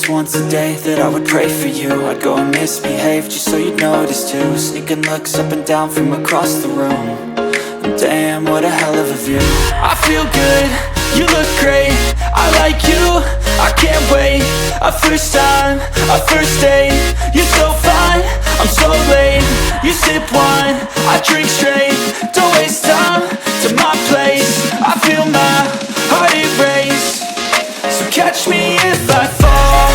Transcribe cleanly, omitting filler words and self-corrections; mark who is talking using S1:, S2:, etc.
S1: was once a day that I would pray for you. I'd go and misbehave just so you'd notice too. Sneaking looks up and down from across the room. And damn, what a hell of a view. I feel good, you look great, I like you, I can't wait. A first time, a first date, you're so fine, I'm so late. You sip wine, I drink straight. Don't waste time to my place. I feel my heart erase. So catch me if I fall.